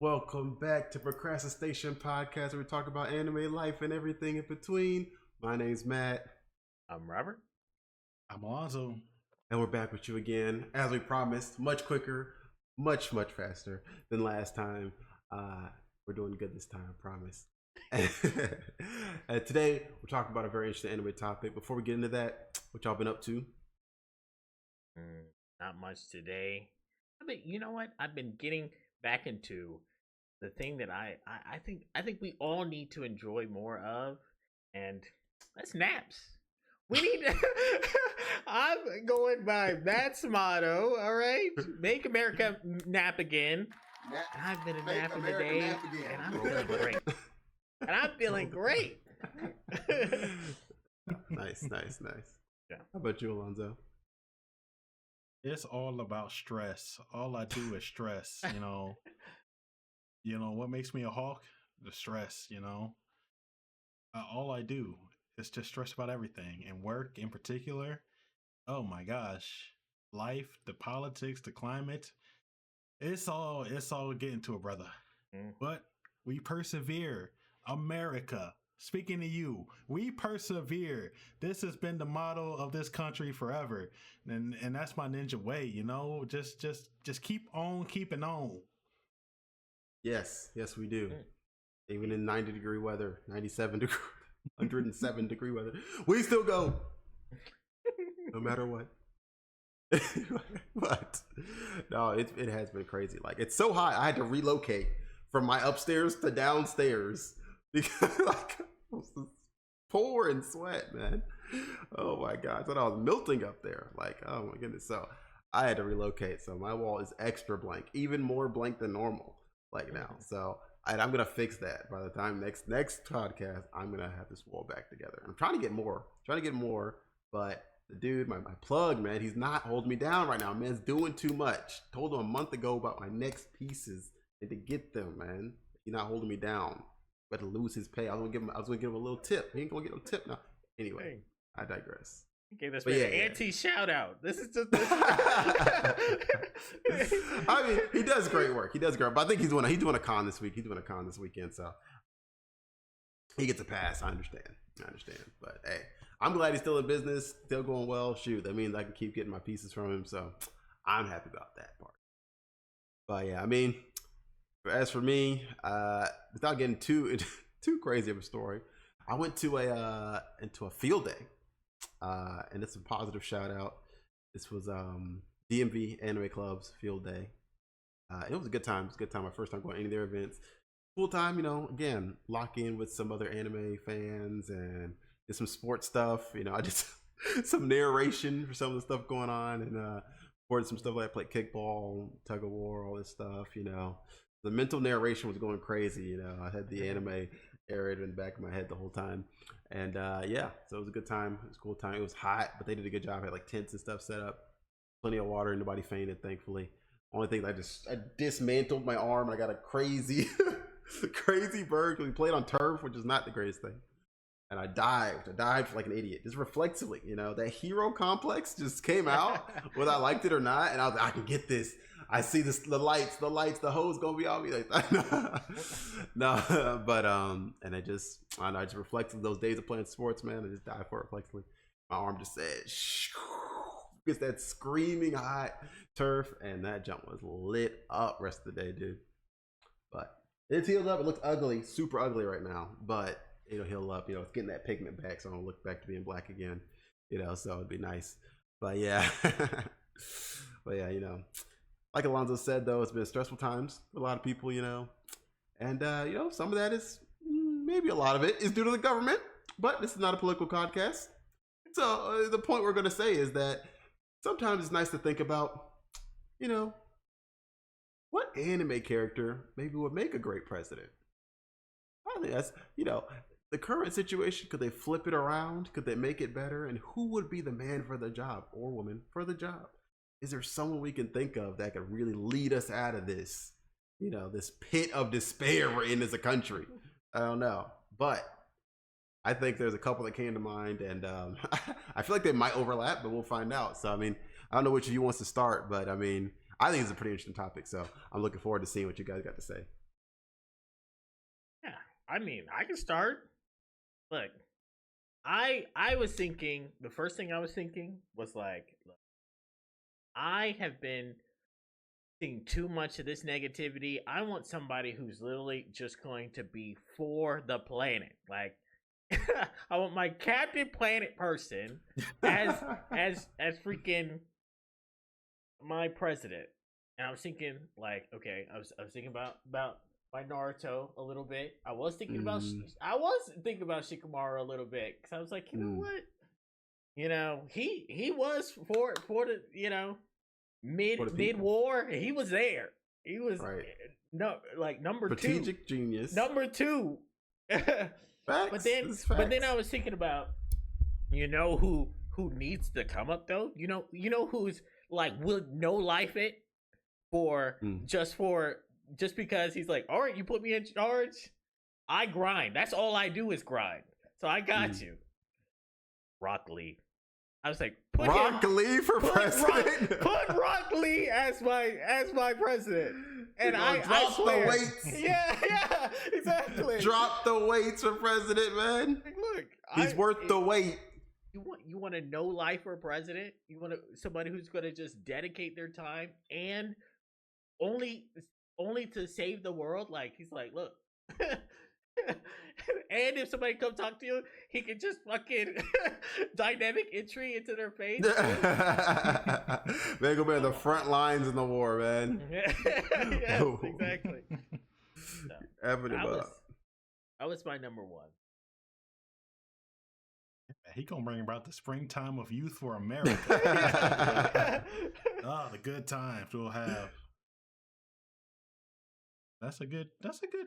Welcome back to Procrastination Podcast, where we talk about anime life and everything in between. My name's Matt, I'm Robert. I'm Alonzo. and we're back with you again, as we promised. Much quicker, much faster than last time. We're doing good this time, I promise. And today we're talking about a very interesting anime topic. Before we get into that, what y'all been up to? Not much today. You know what? I've been getting back into the thing that I think we all need to enjoy more of, and that's naps. We need to. I'm going by Matt's motto. All right, make America nap again. I've been napping today, and I'm feeling great. And I'm feeling great. Nice. Yeah. How about you, Alonzo? It's all about stress. All I do is stress. What makes me a hawk? The stress. All I do is just stress about everything, and work in particular. Oh my gosh, life, the politics, the climate. It's all getting to a brother. But we persevere. America, speaking to you, we persevere. This has been the motto of this country forever, and that's my ninja way. Just keep on keeping on. Yes, we do. Even in 90-degree weather, 97-degree, 107-degree weather, we still go. No matter what. But no, it has been crazy. Like, it's so hot, I had to relocate from my upstairs to downstairs because like I was just pouring sweat, man. Oh my god, I thought I was melting up there. Like, oh my goodness. So I had to relocate. So my wall is extra blank, even more blank than normal. Like now. So I'm gonna fix that by the time next podcast. I'm gonna have this wall back together. I'm trying to get more, but the dude, my plug, man, he's not holding me down right now. Man's doing too much. Told him a month ago about my next pieces and to get them, man. He's not holding me down. But to lose his pay, I was gonna give him a little tip. He ain't gonna get no tip now. Anyway, I digress. Okay, this man an anti-shout out. This is just. I mean, he does great work. But I think he's doing a con this week. He's doing a con this weekend, so he gets a pass. I understand. But hey, I'm glad he's still in business, still going well. Shoot, that means I can keep getting my pieces from him, so I'm happy about that part. But yeah, I mean, as for me, without getting too crazy of a story, I went to a field day. And it's a positive shout out. This was DMV Anime Club's field day. It was a good time. My first time going to any of their events. Full time, again, lock in with some other anime fans and did some sports stuff. I just some narration for some of the stuff going on, and recorded some stuff like I played kickball, tug of war, all this stuff. The mental narration was going crazy. I had the anime aerated in the back of my head the whole time. And yeah, so it was a good time. It was a cool time. It was hot, but they did a good job. I had like tents and stuff set up. Plenty of water. Nobody fainted, thankfully. Only thing, I dismantled my arm. And I got a crazy burn because we played on turf, which is not the greatest thing. And I dived like an idiot, just reflexively. That hero complex just came out, whether I liked it or not. And I was like, I can get this. I see this, the lights, the hose gonna be on me. Like, no, but and I just reflected those days of playing sports, man. I just died for it reflexively. My arm just said, gets that screaming hot turf, and that jump was lit up rest of the day, dude. But it's healed up. It looks ugly, super ugly right now, but it'll heal up. It's getting that pigment back, so I don't look back to being black again. So it'd be nice. But yeah, like Alonzo said, though, it's been stressful times for a lot of people, and some of that is, maybe a lot of it is due to the government, but this is not a political podcast. So the point we're going to say is that sometimes it's nice to think about, what anime character maybe would make a great president. I think that's, the current situation, could they flip it around? Could they make it better? And who would be the man for the job or woman for the job? Is there someone we can think of that could really lead us out of this, this pit of despair we're in as a country? I don't know. But I think there's a couple that came to mind, and I feel like they might overlap, but we'll find out. So, I mean, I don't know which of you wants to start, but I mean, I think it's a pretty interesting topic. So I'm looking forward to seeing what you guys got to say. I mean, I can start. Look, I was thinking the first thing I was thinking was like, look, I have been seeing too much of this negativity. I want somebody who's literally just going to be for the planet. Like, I want my Captain Planet person as freaking my president. And I was thinking, like, okay, I was thinking about my Naruto a little bit. I was thinking about Shikamaru a little bit because I was like, you know what, he was for the mid war. He was there. He was right. No, like strategic genius. Number two. Facts. But then I was thinking about, who needs to come up though. Who's like will no life it just because he's like, all right, you put me in charge. I grind. That's all I do is grind. So I got you. Rock Lee. I was like, put Lee for president. Put Rock Lee as my president. And I swear, the weights. Yeah, exactly. Drop the weights for president, man. Look, he's worth the weight. You want a no lifer president? You want somebody who's going to just dedicate their time and only to save the world? Like, he's like, look. And if somebody come talk to you, he can just fucking dynamic entry into their face. Man, go be on the front lines in the war, man. Yes, exactly. So, that was my number one. He gonna bring about the springtime of youth for America. The good times we'll have. That's a good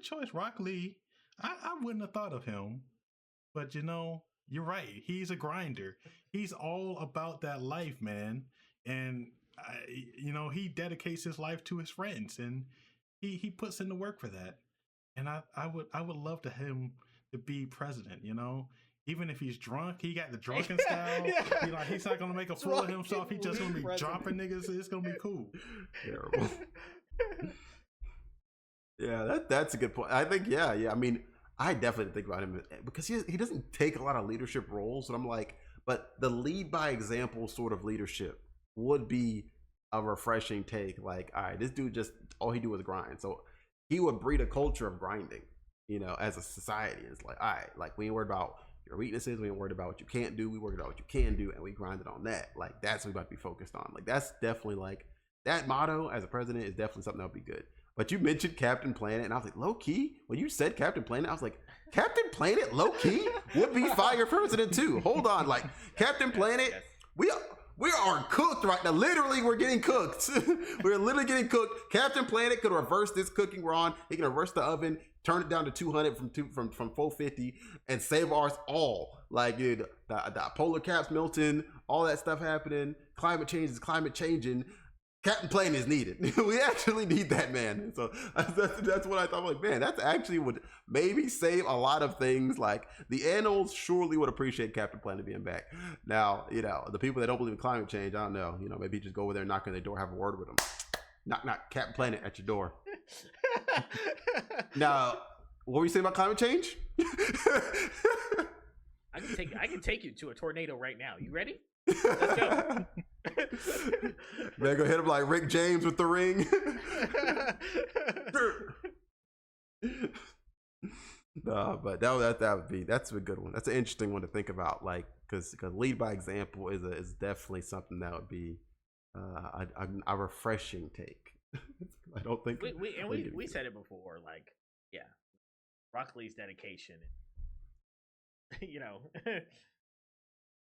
choice, Rock Lee. I wouldn't have thought of him, but you're right. He's a grinder. He's all about that life, man. And he dedicates his life to his friends, and he puts in the work for that. And I would love him to be president. Even if he's drunk, he got the drunken style. Yeah. He's not gonna make a fool of himself. He's just gonna be dropping niggas. It's gonna be cool. Terrible. Yeah, that's a good point. I think, yeah. I mean, I definitely think about him because he doesn't take a lot of leadership roles. And I'm like, but the lead by example sort of leadership would be a refreshing take. Like, all right, this dude just, all he do is grind. So he would breed a culture of grinding, as a society. It's like, all right, like we ain't worried about your weaknesses. We ain't worried about what you can't do. We worried about what you can do. And we grinded on that. Like, that's what we about to be focused on. Like, that's definitely like that motto as a president is definitely something that would be good. But you mentioned Captain Planet, and I was like, low key. When you said Captain Planet, I was like, Captain Planet, low key, would be fire president too. Hold on, like Captain Planet, we are cooked right now. Literally, we're getting cooked. We're literally getting cooked. Captain Planet could reverse this cooking we're on. He can reverse the oven, turn it down to 200 from 450, and save ours all. Like, dude, the polar caps melting, all that stuff happening. Climate change is climate changing. Captain Planet is needed. We actually need that, man. So that's what I thought. Like, man, that's actually would maybe save a lot of things. Like, the animals surely would appreciate Captain Planet being back. Now, the people that don't believe in climate change, I don't know. Maybe just go over there, knock on their door, have a word with them. Knock Captain Planet at your door. Now, what were you saying about climate change? I can take you to a tornado right now. You ready? Let's go. Man, go hit him like Rick James with the ring. No, but that's a good one. That's an interesting one to think about. Like, because lead by example is definitely something that would be a refreshing take. I don't think we said it before. Like, yeah, Rock Lee's dedication.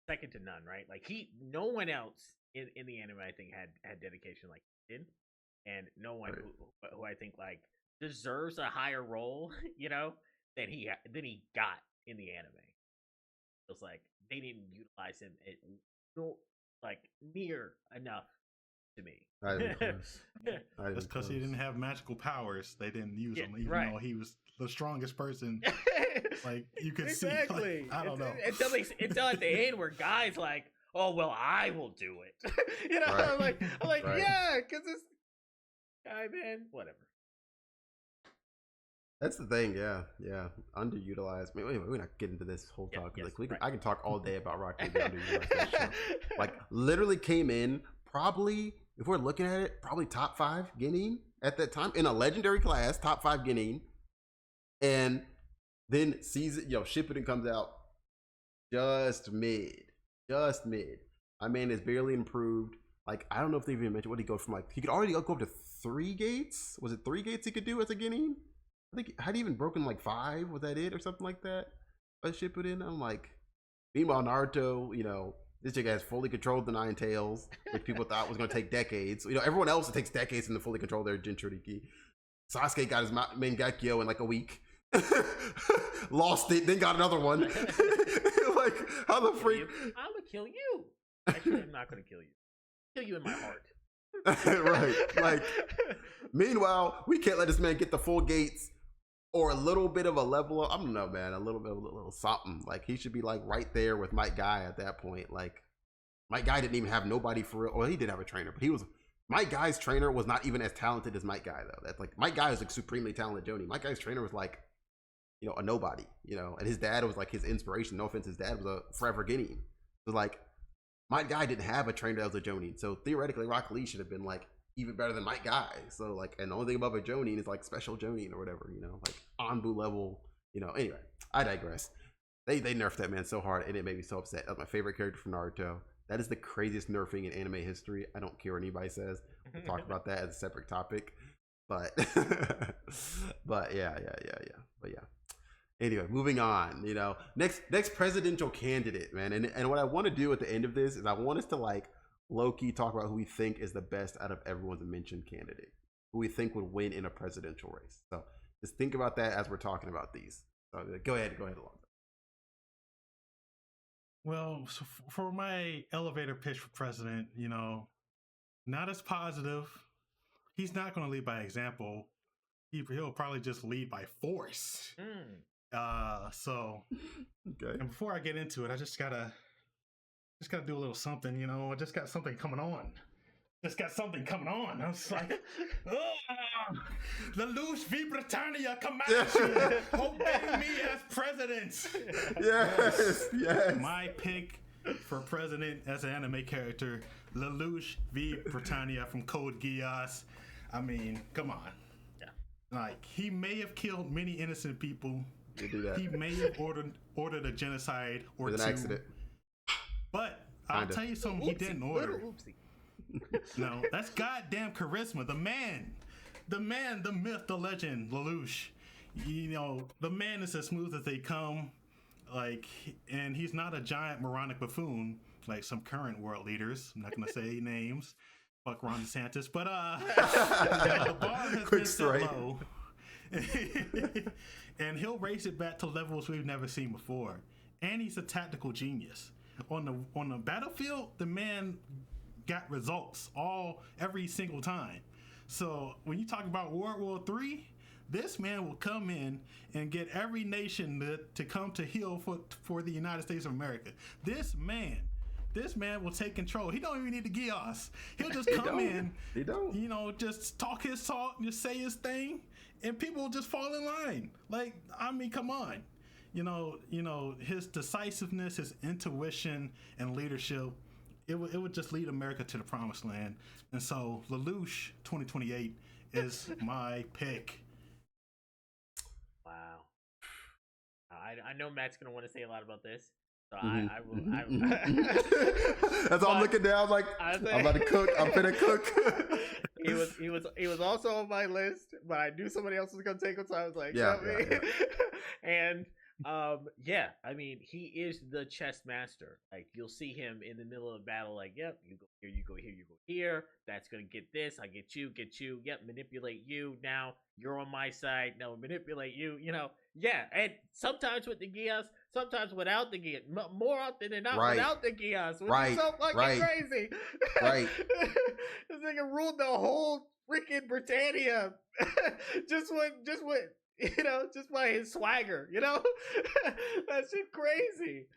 Second to none, right? Like no one else in the anime I think had dedication like he did, and no one who I think like deserves a higher role, than he got in the anime. It was like they didn't utilize him like near enough to me. That's because he didn't have magical powers. They didn't use him, even though he was the strongest person. Like, you could see. Like, I don't know. Until at the end, where guys like, oh well, I will do it. Right. I'm like, Right. yeah, because this guy, man, whatever. That's the thing, yeah. Underutilized. I mean, we're not getting into this whole talk. Yes, Like we can, right. I can talk all day about Rock Lee being underutilized in this show. Like literally came in probably, if we're looking at it, probably top 5 Guinean at that time in a legendary class, top 5 Guinean, and then season, Shippuden comes out just mid. My man is barely improved. Like I don't know if they even mentioned what he go from. Like he could already go up to 3 gates. Was it 3 gates he could do as a Guinean? I think had he even broken like 5? Was that it or something like that? A Shippuden. I'm like, meanwhile Naruto, this chick has fully controlled the 9 tails, which people thought was going to take decades. Everyone else it takes decades to fully control their Jinchuriki. Sasuke got his main Gakyo in like a week. Lost it, then got another one. Like how the freak? I'm gonna kill you. Actually, I'm not gonna kill you. Kill you in my heart. Right. Like, meanwhile, we can't let this man get the full gates or a little bit of a level up. I don't know, man. A little something. Like he should be like right there with Mike Guy at that point. Like Mike Guy didn't even have nobody for real. Well, he did have a trainer, but Mike Guy's trainer was not even as talented as Mike Guy though. That's like Mike Guy is like supremely talented Joni. Mike Guy's trainer was like, a nobody, and his dad was like his inspiration. No offense, his dad was a forever Guinean. So like Mike Guy didn't have a trainer that was a Jonin. So theoretically Rock Lee should have been like even better than Mike Guy. So like, and the only thing above a Jonin is like special Jonin or whatever, like Anbu level, anyway, I digress. They nerfed that man so hard and it made me so upset. That's my favorite character from Naruto. That is the craziest nerfing in anime history. I don't care what anybody says. We'll talk about that as a separate topic. But but yeah. But yeah. Anyway, moving on. Next presidential candidate, man. And what I want to do at the end of this is I want us to like low-key talk about who we think is the best out of everyone's mentioned candidate, who we think would win in a presidential race. So just think about that as we're talking about these. So go ahead, Alonzo. Well, so for my elevator pitch for president, not as positive. He's not going to lead by example. He'll probably just lead by force. So Okay. And before I get into it, I just gotta do a little something. I just got something coming on. I was like, Lelouch v. Britannia, Comanche, obey me as president. Yes. My pick for president as an anime character, Lelouch v. Britannia from Code Geass. I mean, come on. Yeah. Like, he may have killed many innocent people. You do that. He may have ordered a genocide or With two. an accident. But I'll tell you something he didn't order. No, that's goddamn charisma. The man, the myth, the legend, Lelouch. The man is as smooth as they come. Like, and he's not a giant moronic buffoon like some current world leaders. I'm not gonna say names. Fuck Ron DeSantis. But the bar has been set low. And he'll raise it back to levels we've never seen before. And he's a tactical genius. On the battlefield, the man got results every single time. So when you talk about World War III, this man will come in and get every nation to come to heel for the United States of America. This man will take control. He don't even need the Geass. He'll just come in. He don't. Just talk his talk, just say his thing, and people will just fall in line. Like, I mean, come on. His decisiveness, his intuition, and leadership, it would just lead America to the promised land. And so Lelouch 2028 is my pick. Wow. I know Matt's gonna want to say a lot about this, so Mm-hmm. I will. That's all I'm looking down. I was like, I'm about to cook. I'm finna cook. He was also on my list, but I knew somebody else was gonna take him, so I was like, Yeah. And I mean, he is the chess master. Like, you'll see him in the middle of a battle, like, yep, you go here, you go here, you go here. That's gonna get this. I get you. Yep, manipulate you. Now you're on my side. No, manipulate you. Yeah. And sometimes with the Geass, sometimes without the Geass. More often than not, without the Geass, which is so fucking crazy. Right. This nigga ruled the whole freaking Britannia. just by his swagger, That shit crazy.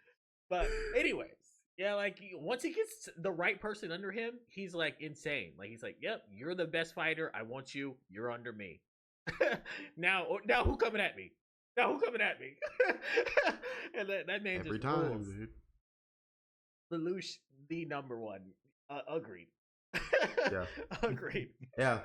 But anyways, yeah, like, once he gets the right person under him, he's like insane. Like, he's like, yep, you're the best fighter. I want you. You're under me. Now who coming at me? Now who coming at me? And that man Every just time, rules. dude. Lelouch, the number one. Agreed. Yeah. Agreed. Yeah.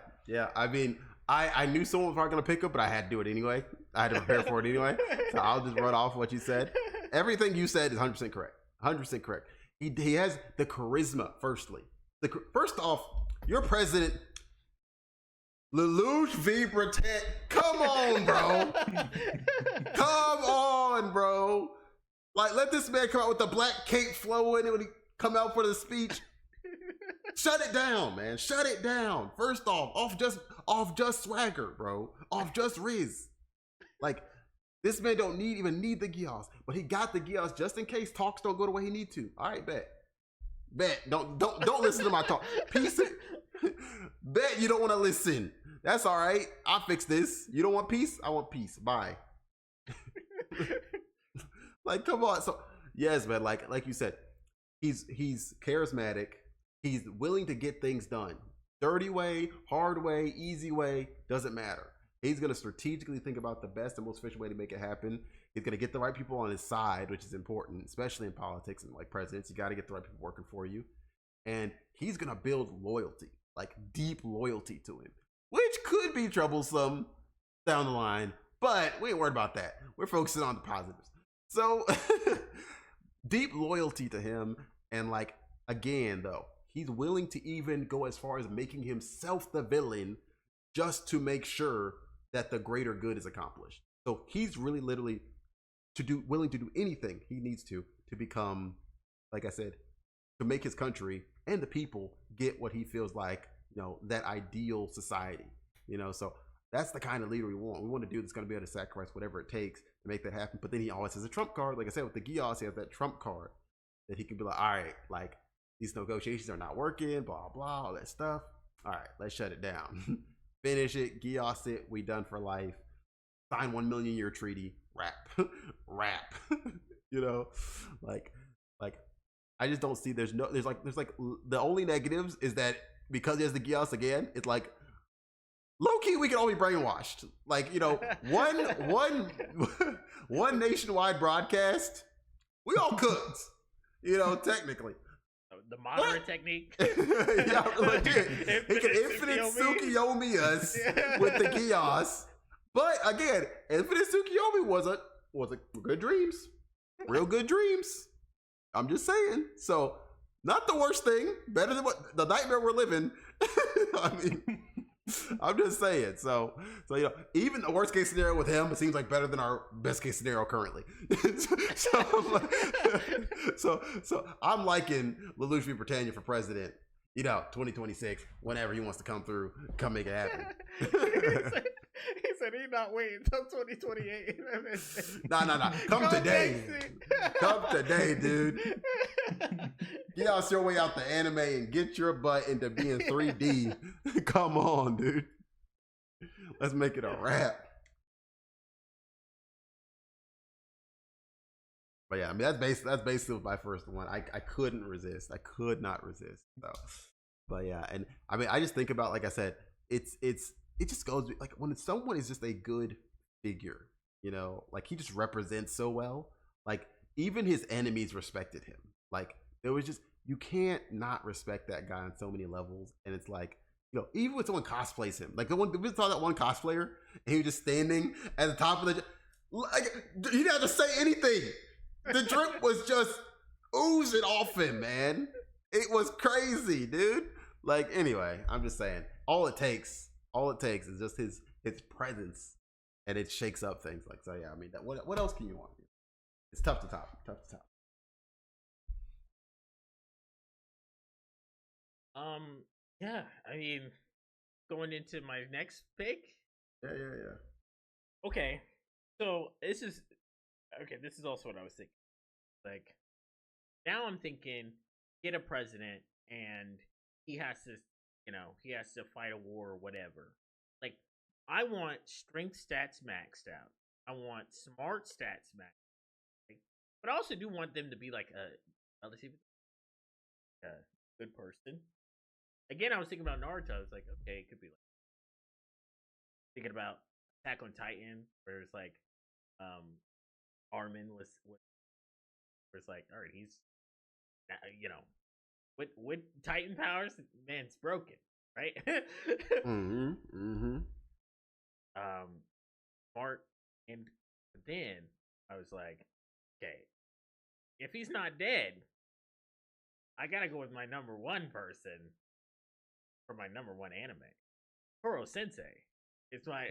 I mean, I knew someone was probably gonna pick up, but I had to do it anyway. I had to prepare for it anyway. So I'll just run off what you said. Everything you said is 100% correct. 100% correct. He has the charisma. Firstly, first off, your president, Lelouch v. Breton. Come on, bro. Come on, bro. Like, let this man come out with the black cape flowing when he come out for the speech. Shut it down, man. Shut it down. First off just swagger, bro. Off just Riz. Like, this man don't even need the Gios, but he got the Gios just in case talks don't go the way he need to. All right, bet. Don't listen to my talk. Peace. Bet you don't want to listen. That's all right. I'll fix this. You don't want peace? I want peace. Bye. Like, come on. So yes, man. Like you said, he's charismatic. He's willing to get things done. Dirty way, hard way, easy way, doesn't matter. He's going to strategically think about the best and most efficient way to make it happen. He's going to get the right people on his side, which is important, especially in politics and like presidents. You got to get the right people working for you. And he's going to build loyalty, like deep loyalty to him, which could be troublesome down the line, but we ain't worried about that. We're focusing on the positives. So deep loyalty to him. And like, again, though, he's willing to even go as far as making himself the villain just to make sure that the greater good is accomplished. So he's really literally willing to do anything he needs to become, like I said, to make his country and the people get what he feels like, that ideal society, so that's the kind of leader we want. We want a dude that's going to be able to sacrifice whatever it takes to make that happen. But then he always has a trump card. Like I said, with the Gios, he has that trump card that he can be like, all right, like, these negotiations are not working, blah, blah, all that stuff. All right, let's shut it down. Finish it, Gios it, we done for life. Sign 1 million year treaty, wrap. Like I just don't see there's like the only negatives is that because he has the Gios again, it's like low-key we can all be brainwashed. Like, one nationwide broadcast, we all cooked, technically. The moderate technique. Yeah, legit. He can infinite Tsukiyomi us with the Gios. But again, infinite Tsukiyomi was a good dreams. Real good dreams. I'm just saying. So, not the worst thing. Better than what the nightmare we're living. I mean, I'm just saying. So even the worst case scenario with him, it seems like better than our best case scenario currently. so I'm liking Lelouch v. Britannia for president. 2026, whenever he wants to come through, come make it happen. He said he's not waiting until 2028. Nah. Come today. Come today, dude. Get out your way out the anime and get your butt into being 3D. Come on, dude. Let's make it a wrap. But yeah, I mean that's basically my first one. I couldn't resist. I could not resist. So, but yeah, and I mean I just think about, like I said, it just goes like when someone is just a good figure, like he just represents so well. Like even his enemies respected him. Like there was just, you can't not respect that guy on so many levels. And it's like, even when someone cosplays him, like we saw that one cosplayer and he was just standing at the top of like he didn't have to say anything. The drip was just oozing off him, man. It was crazy, dude. Like, anyway, I'm just saying, all it takes is just his presence, and it shakes up things. Like, so yeah, I mean, what else can you want? It's tough to top. Yeah, I mean, going into my next pick. Yeah. Okay, so this is also what I was thinking. Like, now I'm thinking, get a president, and he has to fight a war or whatever. Like, I want strength stats maxed out. I want smart stats maxed out. But I also do want them to be like a good person. Again, I was thinking about Naruto. I was like, okay, it could be like thinking about Attack on Titan, where it's like, Armin was where it's like, all right, he's, you know, with Titan powers, man's broken, right? Mm-hmm. Mm-hmm. Smart, and then I was like, okay, if he's not dead, I gotta go with my number one person for my number one anime, Koro Sensei. It's my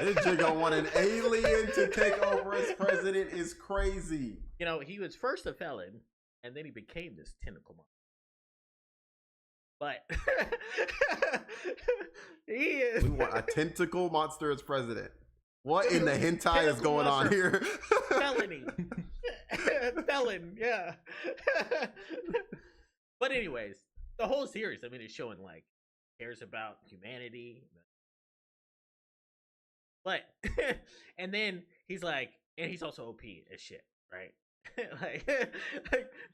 This jigga want an alien to take over as president is crazy. you know, he was first a felon, and then he became this tentacle monster. But he is. We want a tentacle monster as president. What in the hentai is Tentacle going on monster. here? Felony. Felon, yeah. But anyways, the whole series, I mean, it's showing like cares about humanity. But and then he's like, and he's also OP as shit, right? like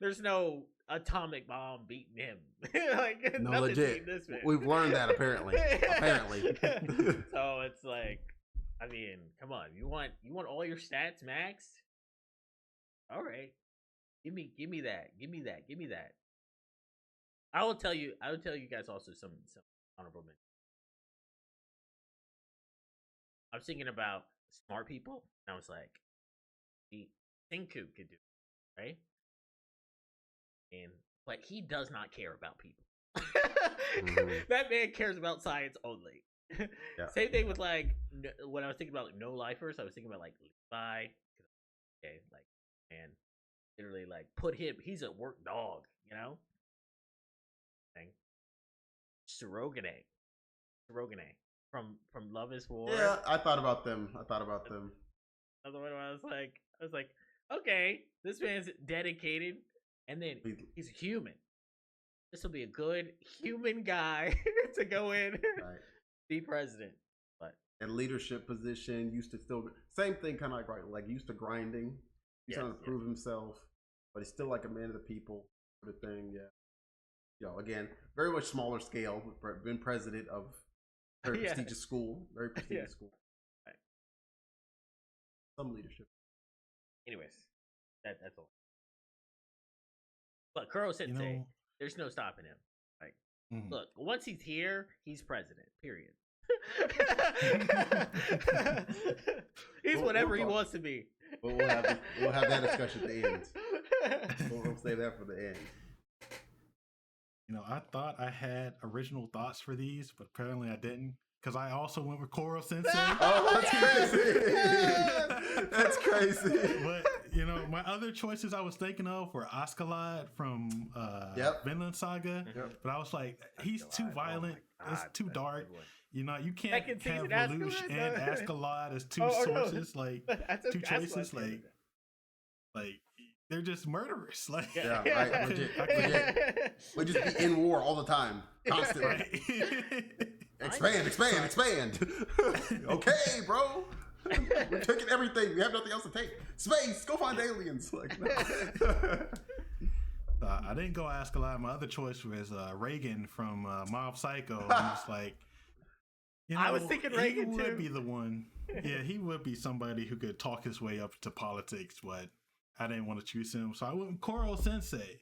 there's no atomic bomb beating him. Like No, nothing's legit. beating this man. We've learned that apparently. Apparently. So it's like, I mean, come on, you want all your stats maxed? All right, give me that. I will tell you guys also some honorable mentions. I was thinking about smart people, and I was like, Senku could do it, right? But he does not care about people. That man cares about science only. Yeah. Same thing with like when I was thinking about like, no lifers, I was thinking about like Levi. Okay, like, and literally like put him. He's a work dog, you know. Thing. Surogane from Love Is War. Yeah, I thought about them. Another one where I was like, okay, this man's dedicated, and then he's human. This will be a good human guy to go in, right. Be president. But in leadership position, used to still same thing, kind of like used to grinding. He's trying to prove himself, but he's still like a man of the people sort of thing. Yeah, you know, again, very much smaller scale. Been president of very prestigious school, very prestigious school. Right. Some leadership. Anyways, that's all. But Kuro Sensei, there's no stopping him. Like, look, once he's here, he's president. Period. He's whatever he wants to be. We'll have that discussion at the end. We'll save that for the end. You know, I thought I had original thoughts for these, but apparently I didn't. Because I also went with Koro Sensei. Oh, that's crazy. That's crazy. But, you know, my other choices I was thinking of were Askeladd from Vinland Saga. Yep. But I was like, he's too violent. It's too dark. You know, you can't have Second Lelouch season and Askeladd as two sources. Like, two choices. Like, they're just murderers. Like, yeah, right. Legit. We just be in war all the time, constantly. Right. Expand. Okay, bro. We're taking everything. We have nothing else to take. Space. Go find aliens. Like, no. I didn't go Askeladd. My other choice was Reagan from Mob Psycho. I'm just like, you know, I was thinking Reagan he too. would be the one. Yeah, he would be somebody who could talk his way up to politics, but I didn't want to choose him. So I went with Koro Sensei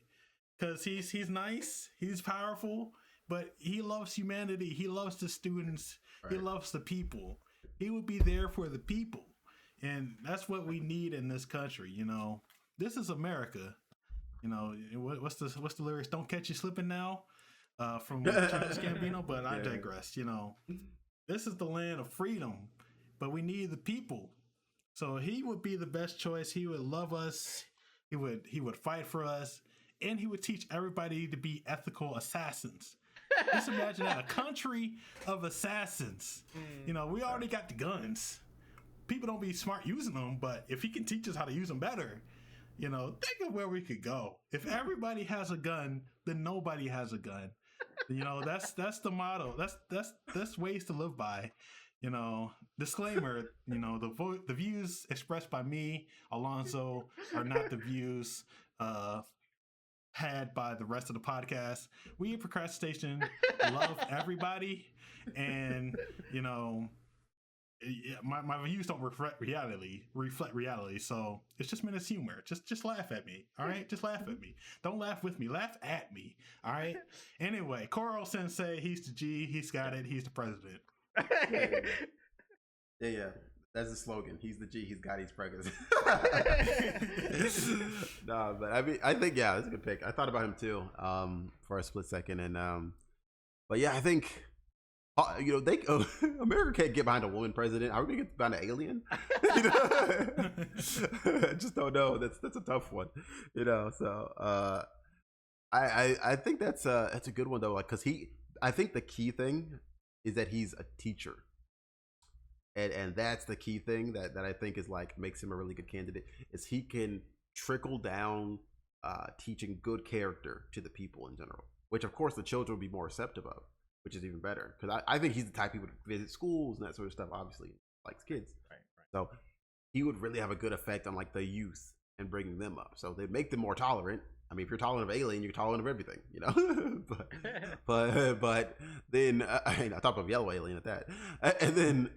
because he's nice, he's powerful, but he loves humanity. He loves the students. Right. He loves the people. He would be there for the people. And that's what we need in this country. You know, this is America. You know, what's the lyrics? Don't catch you slipping now, from Childish Gambino. But I digress. You know, this is the land of freedom, but we need the people. So he would be the best choice. He would love us. He would fight for us, and he would teach everybody to be ethical assassins. Just imagine that, a country of assassins. You know, we already got the guns. People don't be smart using them, but if he can teach us how to use them better, you know, think of where we could go. If everybody has a gun, then nobody has a gun. You know, that's the motto. That's ways to live by. You know, disclaimer, you know, the views expressed by me, Alonzo, are not the views had by the rest of the podcast. We at Procrastination love everybody, and, you know, Yeah, my views don't reflect reality. So it's just meant as humor. Just laugh at me. All right, just laugh at me. Don't laugh with me. Laugh at me. All right. Anyway, Koro Sensei, he's the G. He's got it. He's the president. Yeah. That's the slogan. He's the G. He's got. He's pregnant. No, but I mean, I think that's a good pick. I thought about him too, for a split second, and but yeah, I think. They America can't get behind a woman president. Are we gonna get behind an alien? I just don't know. That's a tough one, So I think that's a good one though. Like, cause I think the key thing is that he's a teacher, and that's the key thing that I think is like makes him a really good candidate. Is he can trickle down teaching good character to the people in general, which of course the children will be more receptive of. Which is even better because I think he's the type people to visit schools and that sort of stuff. Obviously, likes kids, right. So he would really have a good effect on like the youth and bringing them up. So they'd make them more tolerant. I mean, if you're tolerant of alien, you're tolerant of everything, but then I talked about yellow alien at that, and then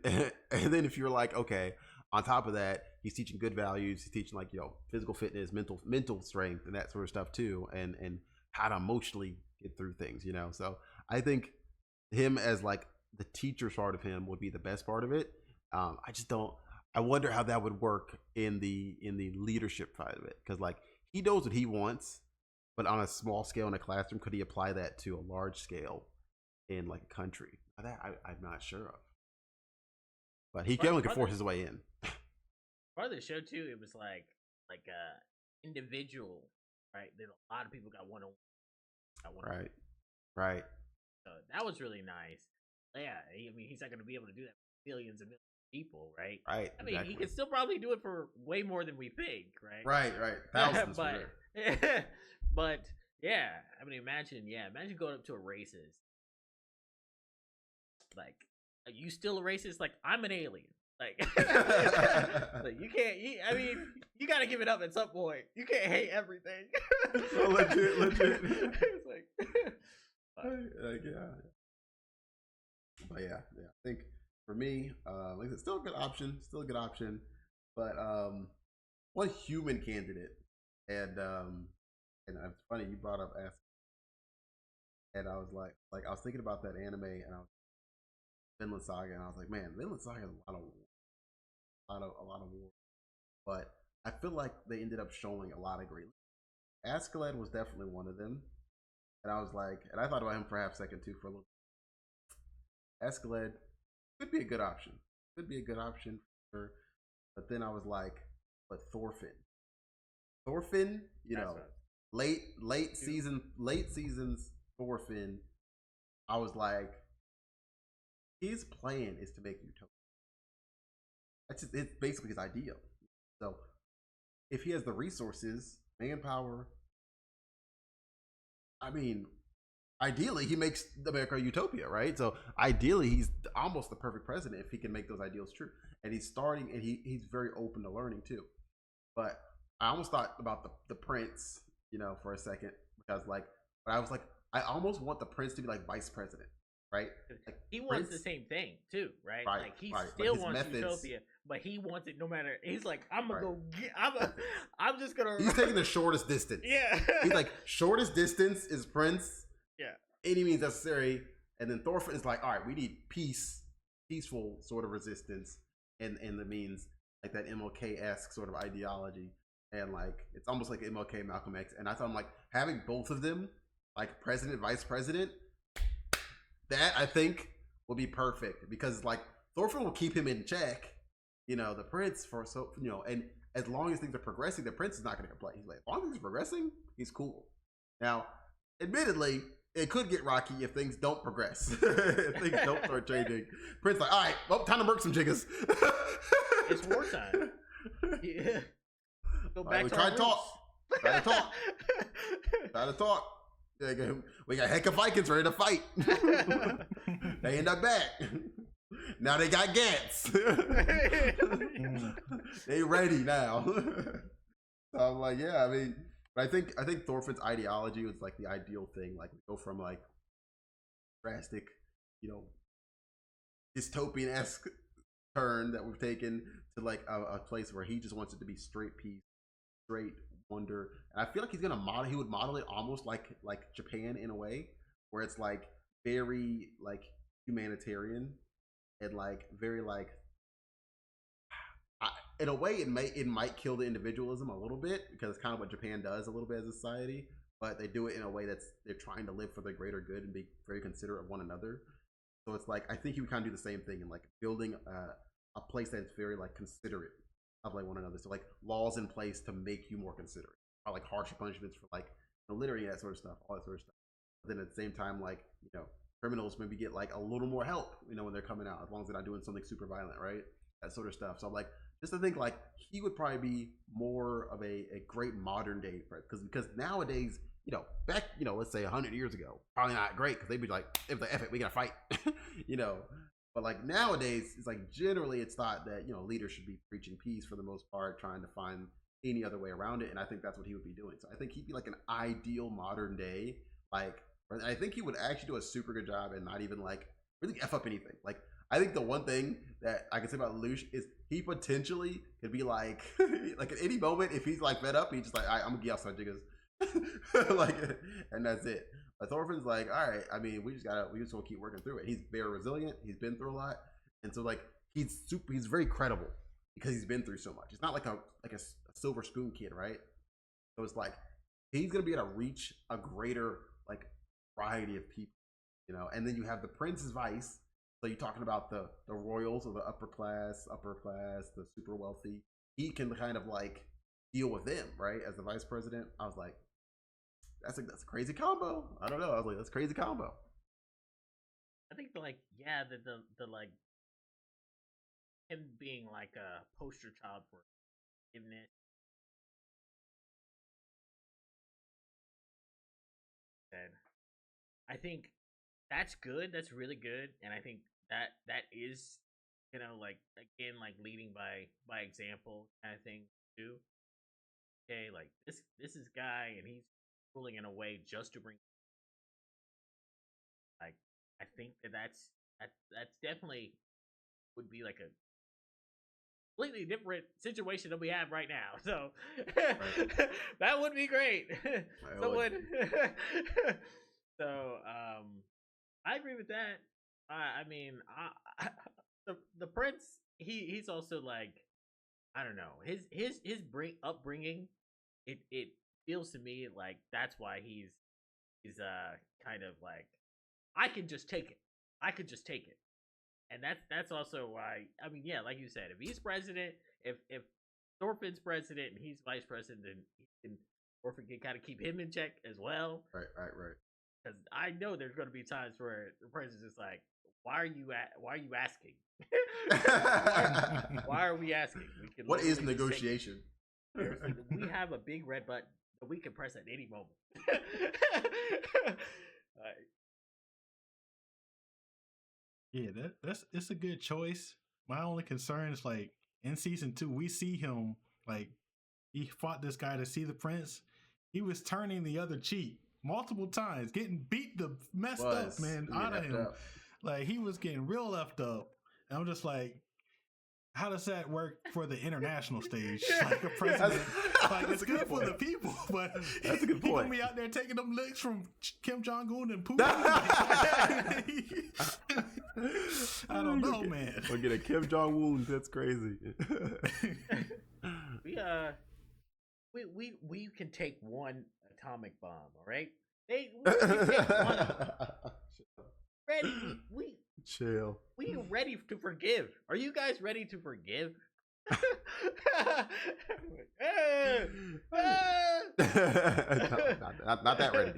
if you're like, okay, on top of that, he's teaching good values. He's teaching like physical fitness, mental strength, and that sort of stuff too, and how to emotionally get through things, So I think him as like the teacher part of him would be the best part of it. I wonder how that would work in the leadership side of it, because like he knows what he wants, but on a small scale in a classroom, could he apply that to a large scale in like a country? That I'm not sure of, but he can force his way in. Part of the show too, it was like individual, right? Then a lot of people got one on one. Right. So that was really nice. Yeah, I mean, he's not going to be able to do that for millions and millions of people, right? Right. I mean, he can still probably do it for way more than we think, right? Right. Thousands, but, for sure. But yeah, I mean, imagine going up to a racist. Like, are you still a racist? Like, I'm an alien. Like, like you can't. I mean, you got to give it up at some point. You can't hate everything. Legit. It's like. Yeah. But yeah. I think for me, like it's still a good option. But one human candidate, and it's funny you brought up Ask, and I was like I was thinking about that anime, and I was Vinland Saga, and I was like, man, Vinland Saga has a lot of war, but I feel like they ended up showing a lot of great. Askeladd was definitely one of them. And I was like, and I thought about him for half a second too for a little. Askeladd could be a good option. For sure. But then I was like, but Thorfinn, late seasons Thorfinn. I was like, his plan is to make Utopia. It's basically his ideal. So if he has the resources, manpower, I mean, ideally he makes America a utopia, right? So ideally he's almost the perfect president if he can make those ideals true. And he's starting, and he's very open to learning too. But I almost thought about the prince, for a second, because like, but I was like, I almost want the prince to be like vice president, right? Like, he wants the same thing too, right? Like he right. still wants utopia, but he wants it no matter. He's like, I'm gonna go get. I'm just gonna. He's taking the shortest distance. Yeah. He's like, shortest distance is prince. Yeah. Any means necessary. And then Thorfinn is like, all right, we need peaceful sort of resistance, and the means like that MLK-esque sort of ideology, and like it's almost like MLK, Malcolm X. And I thought, I'm like, having both of them, like president, vice president, that I think will be perfect, because like Thorfinn will keep him in check, the prince and as long as things are progressing, the prince is not going to complain. He's like, as long as he's progressing, he's cool. Now, admittedly, it could get rocky if things don't progress. If things don't start changing. Prince like, all right, well, time to murk some jiggas. It's wartime. Yeah. Go back to try to talk. We got heck of Vikings ready to fight. They end up back. Now they got Gants. They ready now. So I'm like, yeah, I mean, but I think Thorfinn's ideology was like the ideal thing. Like, go from like drastic, dystopian-esque turn that we've taken to like a place where he just wants it to be straight peace, straight wonder. And I feel like he's gonna model. He would model it almost like Japan in a way, where it's like very like humanitarian and like very like in a way it might kill the individualism a little bit because it's kind of what Japan does a little bit as a society, but they do it in a way that's they're trying to live for the greater good and be very considerate of one another. So it's like I think he would kind of do the same thing in like building a place that's very like considerate of like one another. So like laws in place to make you more considerate, or like harsher punishments for like littering, that sort of stuff, all that sort of stuff. But then at the same time, like criminals maybe get like a little more help, when they're coming out, as long as they're not doing something super violent, right? That sort of stuff. So I'm like, just to think like he would probably be more of a great modern day, right? Because nowadays, back, let's say 100 years ago, probably not great because they'd be like, if the F it, we gotta fight, But like nowadays, it's like generally it's thought that leaders should be preaching peace for the most part, trying to find any other way around it, and I think that's what he would be doing. So I think he'd be like an ideal modern day, like I think he would actually do a super good job and not even like really F up anything. Like I think the one thing that I can say about Lelouch is he potentially could be like like at any moment if he's like fed up, he's just like, all right, I'm gonna get off some jiggers. Like, and that's it. But Thorfinn's like, all right, I mean, we just gonna keep working through it. He's very resilient. He's been through a lot, and so like he's very credible because he's been through so much. It's not like a silver spoon kid, right? So it's like he's gonna be able to reach a greater like variety of people, And then you have the prince's vice. So you're talking about the royals or the upper class, the super wealthy. He can kind of like deal with them, right? As the vice president, I was like, that's a crazy combo. I don't know. I was like, that's a crazy combo. I think the like him being like a poster child for forgiveness. And I think that's good. That's really good, and I think that is like again like leading by example kind of thing too. Okay, like this is guy, and he's ruling in a way just to bring. Like I think that's definitely would be like a completely different situation that we have right now. So right. That would be great. Someone. So I agree with that. I mean, the prince. He's also like, I don't know, his upbringing. It feels to me like that's why he's kind of like, I can just take it. I could just take it. And that's also why, I mean, yeah, like you said, if he's president, if Thorfinn's president and he's vice president, then Thorfinn can kind of keep him in check as well. Right. Because I know there's going to be times where the president's just like, why are you asking? why are we asking? What is negotiation? We have a big red button that we can press at any moment. Yeah, it's a good choice. My only concern is like in season 2, we see him like he fought this guy to see the prince. He was turning the other cheek multiple times, getting beat the messed up man out of him. Up. Like he was getting real left up. And I'm just like, how does that work for the international stage? Like a president, like it's good for the people, but that's a good point. He gonna be out there taking them licks from Kim Jong-un and Putin. I don't know, man. We'll get a Kim Jong-un. That's crazy. We can take one atomic bomb, all right? We can take one of them. Ready? Chill. We are ready to forgive. Are you guys ready to forgive? No, not that ready.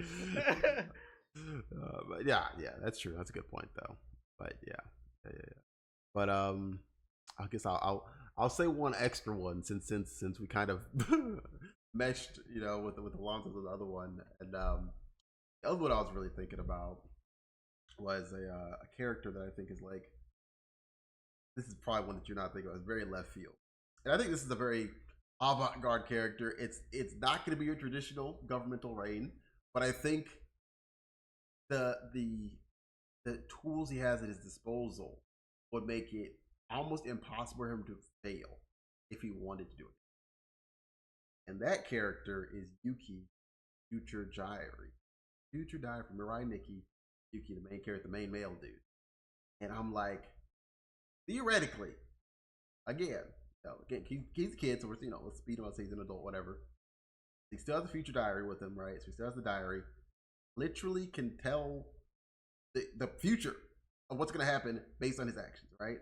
But yeah, that's true. That's a good point, though. But yeah. But I guess I'll say one extra one since we kind of meshed, with the lines of the other one, and the other one I was really thinking about was a character that I think is like, this is probably one that you're not thinking of. It's very left field, and I think this is a very avant-garde character. It's not going to be your traditional governmental reign, but I think the tools he has at his disposal would make it almost impossible for him to fail if he wanted to do it. And that character is Yuki, Future Diary. Future Diary from Mirai Nikki, Yuki, the main character, the main male dude. And I'm like, theoretically, again, he's a kid, so let's speed him up, so he's an adult, whatever. He still has the Future Diary with him, right? So he still has the diary. Literally can tell the future of what's going to happen based on his actions, right?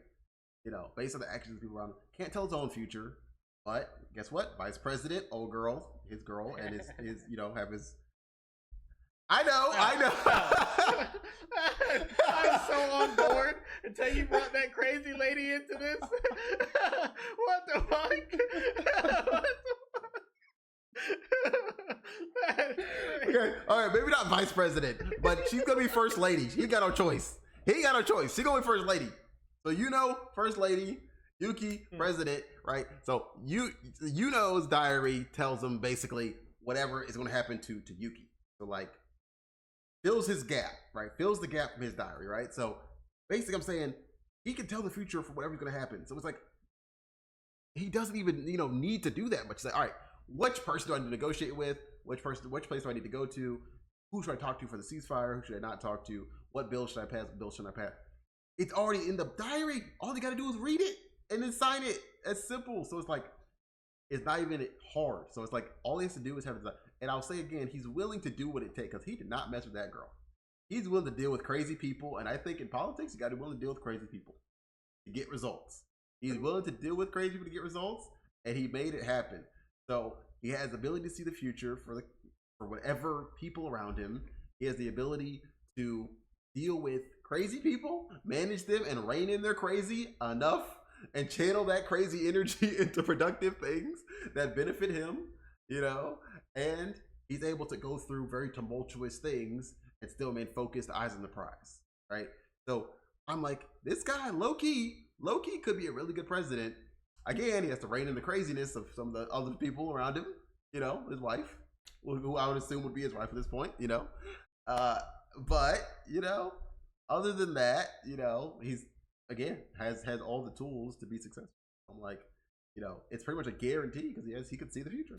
Based on the actions of people around him. Can't tell his own future, but guess what? Vice President, old girl, his girl, and his have his. I know. I'm so on board until you brought that crazy lady into this. What the fuck? Okay, all right, maybe not vice president, but she's gonna be first lady. He got no choice. She gonna be first lady. So first lady, Yuki, president, right? So his diary tells him basically whatever is gonna happen to Yuki. So like fills his gap, right? Fills the gap from his diary, right? So basically I'm saying he can tell the future for whatever's gonna happen. So it's like he doesn't even need to do that much. He's like, all right, which person do I need to negotiate with? Which place do I need to go to? Who should I talk to for the ceasefire? Who should I not talk to? What bill should I pass? What bill should I pass? It's already in the diary. All they got to do is read it and then sign it. It's simple. So it's like, it's not even hard. So it's like, all he has to do is have his, and I'll say again, he's willing to do what it takes because he did not mess with that girl. He's willing to deal with crazy people. And I think in politics, you got to be willing to deal with crazy people to get results. He's willing to deal with crazy people to get results, and he made it happen. So he has the ability to see the future for whatever people around him. He has the ability to deal with crazy people, manage them, and rein in their crazy enough, and channel that crazy energy into productive things that benefit him, and he's able to go through very tumultuous things and still remain focused, eyes on the prize, right? So I'm like, this guy, low-key could be a really good president. Again, he has to rein in the craziness of some of the other people around him, his wife, who I would assume would be his wife at this point, but, other than that, he's, again, has all the tools to be successful. I'm like, it's pretty much a guarantee because he could see the future.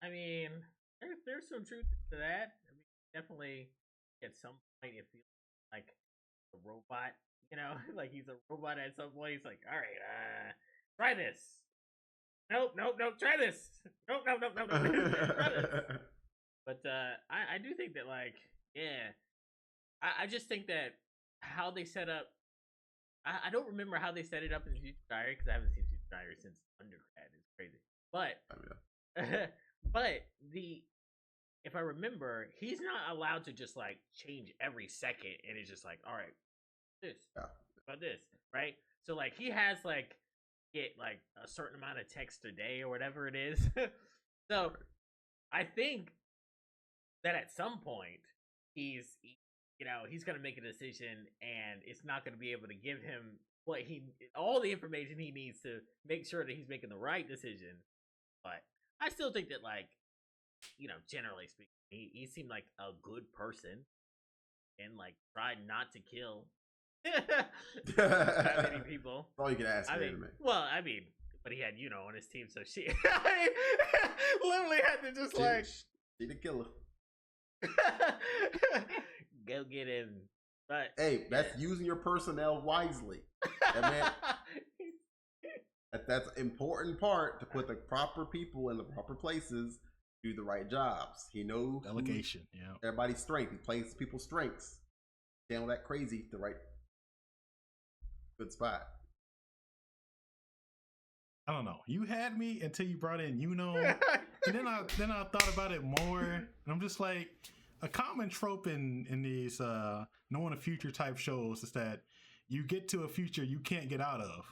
I mean, there's some truth to that. I mean, definitely at some point it feels like a robot, like he's a robot at some point. He's like, all right, try this. Nope, try this. Nope, try this. But I do think that, like, yeah, I just think that how they set up, I don't remember how they set it up in Future Diary because I haven't seen Future Diary since undergrad. It's crazy. But if I remember, he's not allowed to just like change every second, and it's just like, all right, this about this, right? So like he has like get like a certain amount of text a day or whatever it is. So I think that at some point he's gonna make a decision, and it's not gonna be able to give him all the information he needs to make sure that he's making the right decision. But I still think that, like, generally speaking, he seemed like a good person and like tried not to kill that many people. That's all you can ask. I mean, but he had on his team, so she literally had to just she the killer. Go get him. But hey, that's using your personnel wisely. That's an important part, to put the proper people in the proper places, do the right jobs. He knows delegation. Everybody's strength. He plays people's strengths. Channel that crazy the right good spot. I don't know. You had me until you brought in and then I thought about it more, and I'm just like, a common trope in these knowing the future type shows is that you get to a future you can't get out of.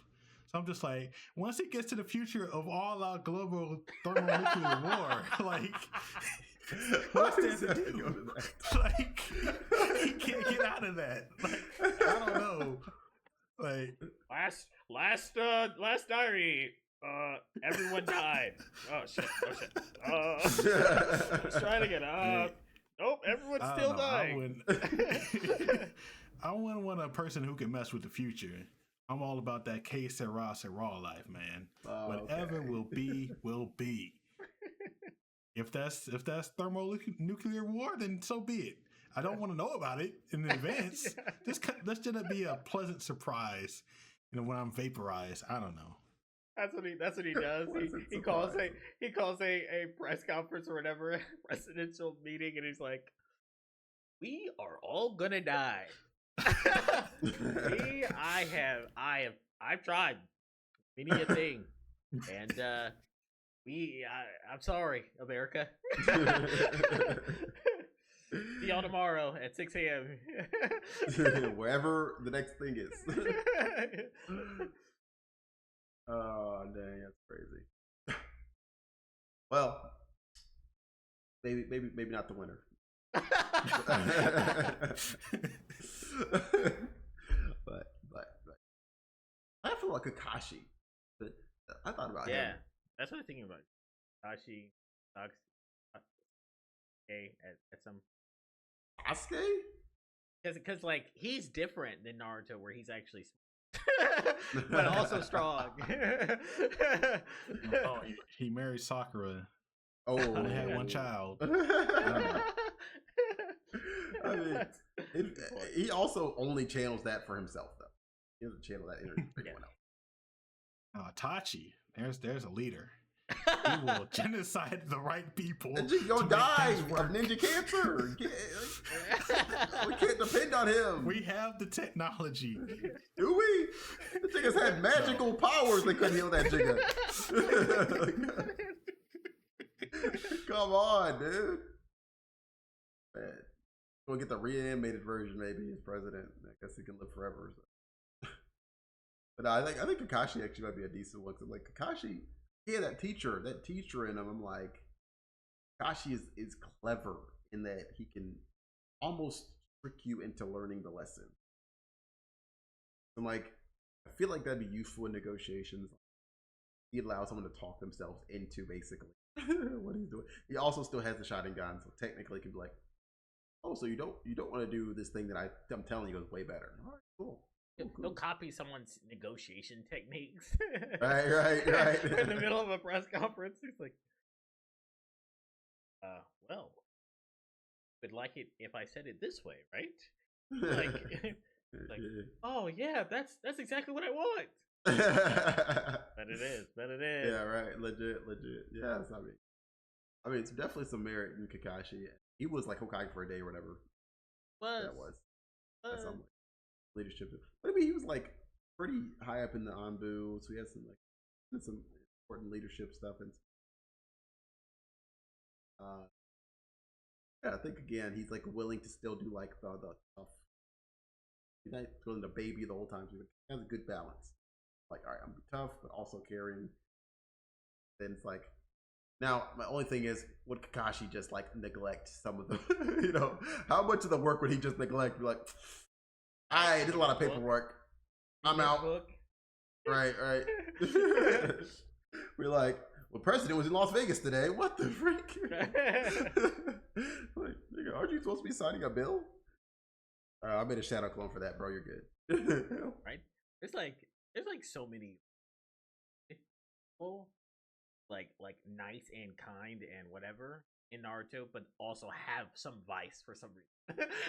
So I'm just like, once it gets to the future of all our global thermonuclear war, like, what does it do? Like, he can't get out of that. Like, I don't know. Like, last diary, everyone died. Oh shit. Let's try it again. Nope, everyone's I still don't know. dying. I wouldn't want a person who can mess with the future. I'm all about that K Sarah Sarah life, man. Whatever will be, will be. If that's thermonuclear war, then so be it. I don't want to know about it in advance. Let's just be a pleasant surprise. When I'm vaporized, I don't know. That's what he does. He calls a press conference or whatever, presidential meeting, and he's like, "We are all gonna die." I've tried many a thing, and I'm sorry, America. See y'all tomorrow at 6 a.m. Wherever the next thing is. Oh dang, that's crazy. Well, maybe not the winner. but I feel like Kakashi. But I thought about him. Yeah, that's what I'm thinking about. Kakashi, at some Sasuke? because like he's different than Naruto, where he's actually but also strong. Oh, he married Sakura. Oh, and had one child. I mean, he also only channels that for himself, though. He doesn't channel that energy for anyone else. Tachi, there's a leader. He will genocide the right people. And he's gonna die of ninja cancer. We can't depend on him. We have the technology. Do we? The Jiggas had magical powers. They couldn't heal that Jigga. Come on, dude. Man. We'll get the reanimated version, maybe, as president. I guess he can live forever. So. But I think Kakashi actually might be a decent one. Cause like Kakashi, yeah, that teacher in him. I'm like, Kakashi is clever in that he can almost trick you into learning the lesson. I'm like, I feel like that'd be useful in negotiations. He allows someone to talk themselves into basically what he's doing. He also still has the Sharingan, so technically, he can be like, oh, so you don't want to do this thing that I'm telling you is way better. All right, cool. Don't copy someone's negotiation techniques. Right. In the middle of a press conference, he's like, well, would like it if I said it this way, right? Like, oh yeah, that's exactly what I want. But it is. Yeah, right. Legit. Yes, I mean, it's definitely some merit in Kakashi. He was like Hokage for a day or whatever. That was. That's some like leadership. But I mean, he was like pretty high up in the Anbu, so he had some important leadership stuff. And yeah, I think again he's like willing to still do like the tough. He's not willing to baby the whole time. So he has a good balance. Like, all right, I'm tough, but also caring. Then it's like, now my only thing is, would Kakashi just like neglect some of the, how much of the work would he just neglect? Be like, all right, there's a lot of paperwork. I'm out. Right. We're like, well, president was in Las Vegas today. What the freak? Like, nigga, aren't you supposed to be signing a bill? I made a shadow clone for that, bro. You're good. Right? There's like so many people like nice and kind and whatever in Naruto, but also have some vice for some reason.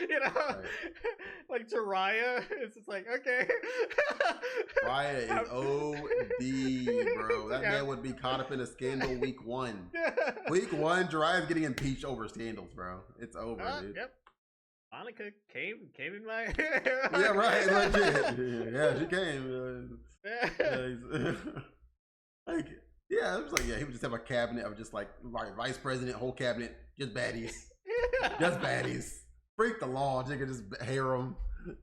Right. Like Jiraiya, it's just like, okay. Jiraiya is OD, bro. That man would be caught up in a scandal week 1. Week 1, Jiraiya's getting impeached over scandals, bro. It's over, dude. Yep. Monica came in my yeah, right, legit. Yeah, she came. Like, yeah, it was like, yeah, he would just have a cabinet of just like vice president, whole cabinet, just baddies. Just baddies. Break the law, nigga, just harem.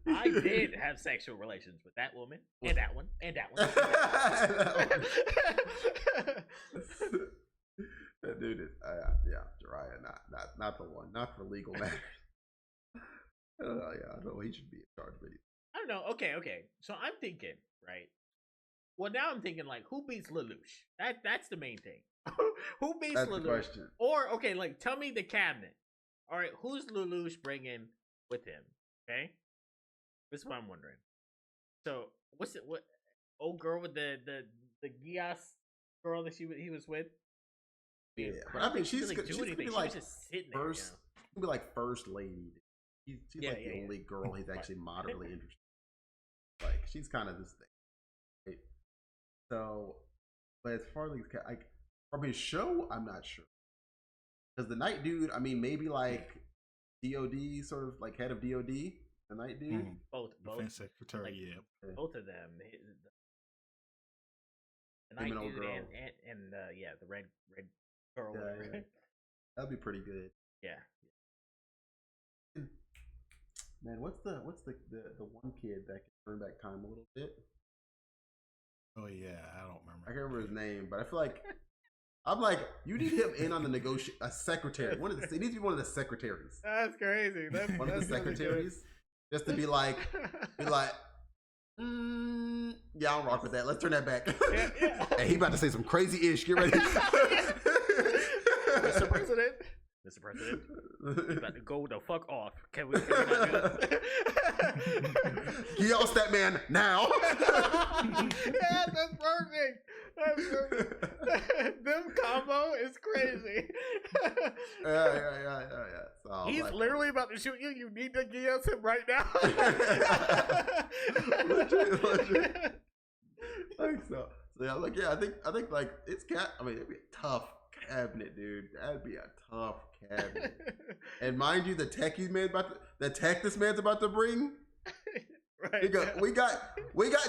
I did have sexual relations with that woman, and that one, and that one. That dude is, yeah, Jiraiya, not the one, not for legal matters. Yeah, I don't know. He should be in charge of it. I don't know. Okay. So I'm thinking, right? Well, now I'm thinking like, who beats Lelouch? That's the main thing. Who beats Lelouch? The question. Or okay, like tell me the cabinet. All right, who's Lelouch bringing with him? Okay, this is what I'm wondering. So what's it? What old girl with the Gias girl that he was with? Yeah, I but don't I mean, think she she's really good. do She's gonna anything. be She like was just sitting there. first. She's gonna be like first lady. She's like the only girl he's actually moderately interested. Like she's kind of this thing. Right? So, but as far as like from his show, I'm not sure because the night dude. I mean, maybe like DOD, sort of like head of DOD, the night dude. Both Defense Secretary, like, yeah. both of them. The Him night and old dude girl. and the red girl. Yeah. That'd be pretty good. Yeah. Man, what's the one kid that can turn back time a little bit? Oh yeah, I don't remember. I can't remember his name, but I feel like I'm like, you need him in on the a secretary. He needs to be one of the secretaries. That's crazy. One of the secretaries, just to be like, yeah, I'll rock with that. Let's turn that back. Yeah. Hey, he about to say some crazy ish. Get ready. Mr. President. Mr. President, you about to go the fuck off. Can we not do this? He yells that man now. Yeah, that's perfect. That's perfect. Them combo is crazy. Yeah. So He's like, literally about to shoot you. You need to guillotine him right now. legit. Like so yeah, like I think like it's I mean it'd be a tough cabinet, dude. That'd be a tough cabinet. And mind you, the tech this man's about to bring. Right. We got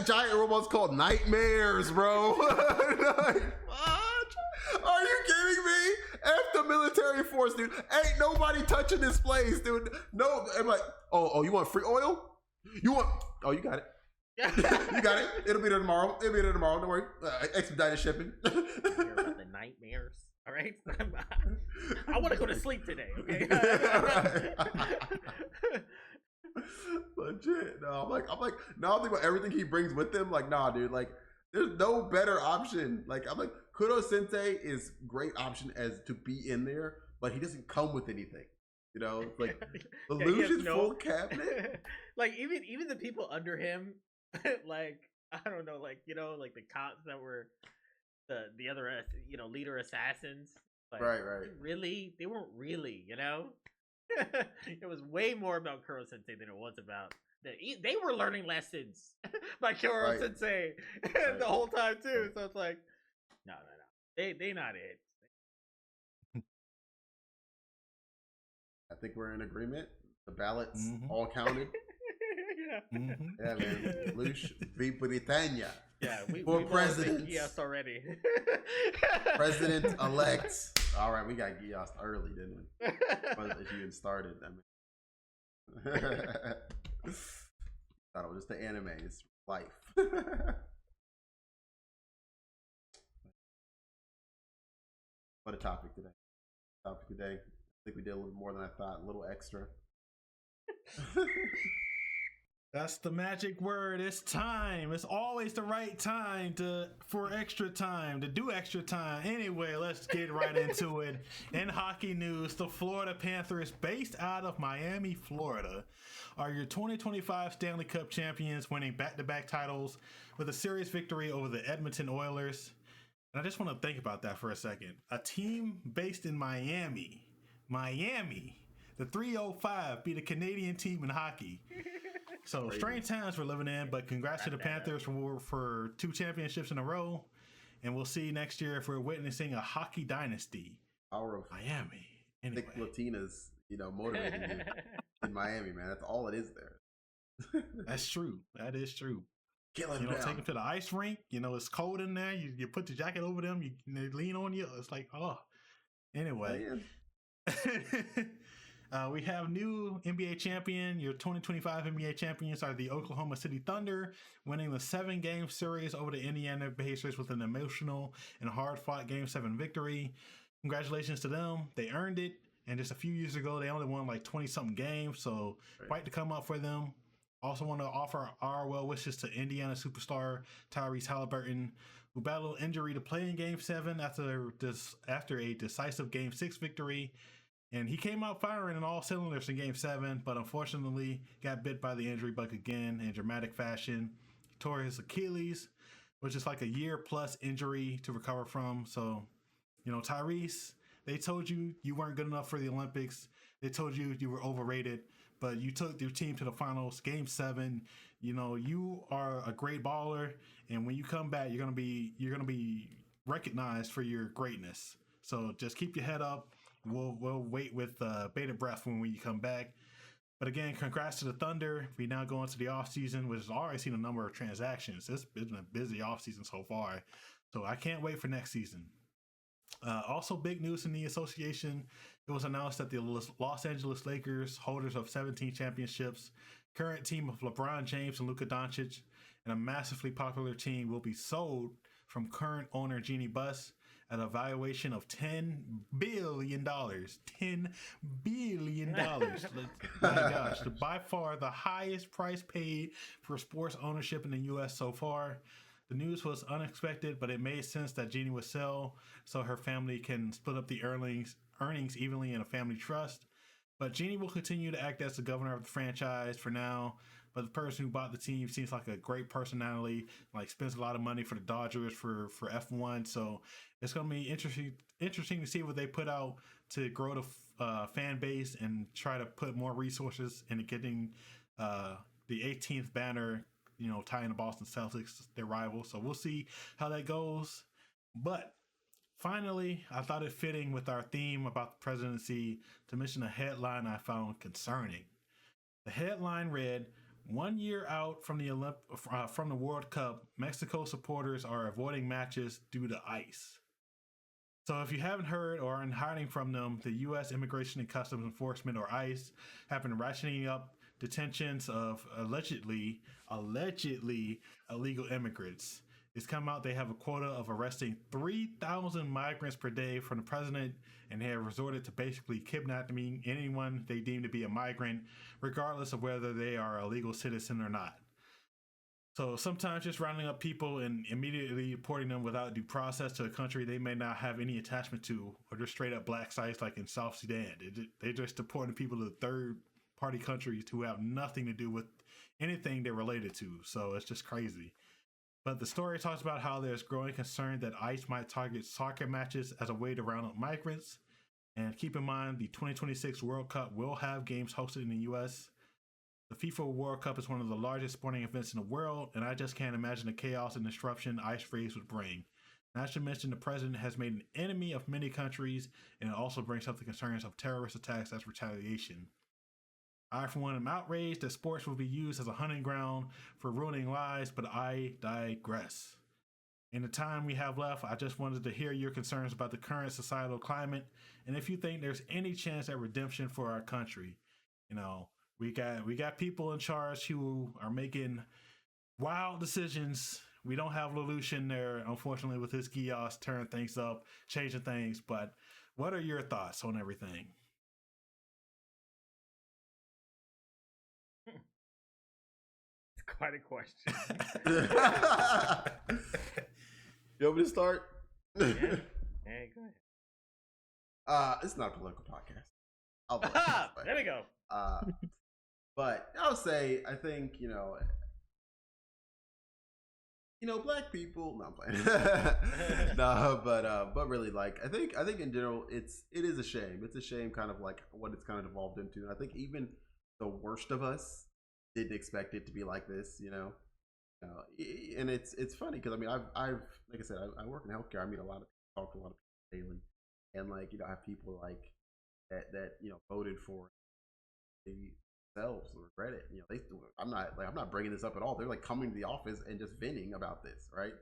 giant robots called nightmares, bro. Like, are you kidding me? F the military force, dude. Ain't nobody touching this place, dude. No, I'm like, oh, you want free oil? You got it. You got it. It'll be there tomorrow. Don't worry. Expedited shipping. Hear about the nightmares. All right. I want to go to sleep today. Okay. Legit. No, I'm like, now I think about everything he brings with him. Like, nah, dude. Like, there's no better option. Like, I'm like, Kudo Sensei is great option as to be in there, but he doesn't come with anything. You know, like the Lucian's full cabinet. Like even the people under him, like I don't know, like like the cops that were the other leader assassins. Like, right. Really, they weren't really. It was way more about Kuro Sensei than it was about. They were learning lessons by Kuro Sensei the whole time too. So it's like, no. They not it. I think we're in agreement. The ballots all counted. Yeah, man. Lush v. Britannia. Yeah, for president. Yes, already. President-elect. All right, we got Gios early, didn't we? If you even started, I mean. Thought it was just the anime. It's life. What a topic today. I think we did a little more than I thought. A little extra. That's the magic word. It's time. It's always the right time for extra time, to do extra time. Anyway, let's get right into it. In hockey news, the Florida Panthers, based out of Miami, Florida, are your 2025 Stanley Cup champions, winning back-to-back titles with a series victory over the Edmonton Oilers. And I just want to think about that for a second. A team based in Miami, the 305 beat a Canadian team in hockey. So strange times we're living in, but congrats to the Panthers for 2 championships in a row. And we'll see next year if we're witnessing a hockey dynasty. Power of Miami. Anyway. Thick Latinas, motivating you in Miami, man. That's all it is there. That's true. That is true. Take them to the ice rink. It's cold in there. You put the jacket over them. They lean on you. It's like, oh. Anyway. We have new NBA champion. Your 2025 NBA champions are the Oklahoma City Thunder, winning the 7-game series over the Indiana Pacers with an emotional and hard-fought Game 7 victory. Congratulations to them. They earned it. And just a few years ago, they only won like 20-something games. So quite to come up for them. Also want to offer our well wishes to Indiana superstar Tyrese Halliburton, who battled injury to play in Game 7 after a decisive Game 6 victory. And he came out firing in all cylinders in Game 7, but unfortunately got bit by the injury bug again in dramatic fashion. He tore his Achilles, which is like a year plus injury to recover from. So, Tyrese, they told you you weren't good enough for the Olympics. They told you you were overrated, but you took your team to the finals, Game 7. You are a great baller, and when you come back, you're gonna be recognized for your greatness. So just keep your head up. We'll wait with bated breath when you come back. But again, congrats to the Thunder. We now go into the offseason, which has already seen a number of transactions. It's been a busy offseason so far. So I can't wait for next season. Also, big news in the association. It was announced that the Los Angeles Lakers, holders of 17 championships, current team of LeBron James and Luka Doncic, and a massively popular team will be sold from current owner Jeannie Buss at a valuation of $10 billion. $10 billion. My gosh, by far the highest price paid for sports ownership in the U.S. so far. The news was unexpected, but it made sense that Jeannie would sell so her family can split up the earnings evenly in a family trust. But Jeannie will continue to act as the governor of the franchise for now. But the person who bought the team seems like a great personality, spends a lot of money for the Dodgers for F1. So it's going to be interesting to see what they put out to grow the fan base and try to put more resources into getting the 18th banner, tying the Boston Celtics, their rival. So we'll see how that goes. But finally, I thought it fitting with our theme about the presidency to mention a headline I found concerning. The headline read, 1 year out from the World Cup, Mexico supporters are avoiding matches due to ice. So if you haven't heard or are in hiding from them, the U.S. Immigration and Customs Enforcement, or ICE, have been ratcheting up detentions of allegedly illegal immigrants. It's come out they have a quota of arresting 3,000 migrants per day from the president, and they have resorted to basically kidnapping anyone they deem to be a migrant, regardless of whether they are a legal citizen or not. So sometimes just rounding up people and immediately deporting them without due process to a country they may not have any attachment to, or just straight up black sites like in South Sudan. They just deporting people to third party countries who have nothing to do with anything they're related to. So it's just crazy. But the story talks about how there's growing concern that ICE might target soccer matches as a way to round up migrants. And keep in mind, the 2026 World Cup will have games hosted in the U.S. The FIFA World Cup is one of the largest sporting events in the world, and I just can't imagine the chaos and disruption ICE raids would bring. Not to mention, the president has made an enemy of many countries, and it also brings up the concerns of terrorist attacks as retaliation. I, for one, am outraged that sports will be used as a hunting ground for ruining lives, but I digress. In the time we have left, I just wanted to hear your concerns about the current societal climate, and if you think there's any chance at redemption for our country. We got people in charge who are making wild decisions. We don't have Lelouch there, unfortunately, with his chaos, tearing things up, changing things. But what are your thoughts on everything? Quite a question. You want me to start? Yeah, go ahead. It's not a political podcast. There we go. But I'll say, I think, black people. No, I'm playing. No, but really, I think in general, it is a shame. It's a shame, kind of like what it's kind of evolved into. And I think even the worst of us didn't expect it to be like this, and it's funny because I've like I said, I work in healthcare. I meet a lot of people, talk to a lot of people daily, and I have people that voted for themselves regret it. I'm not bringing this up at all. They're coming to the office and just venting about this, right?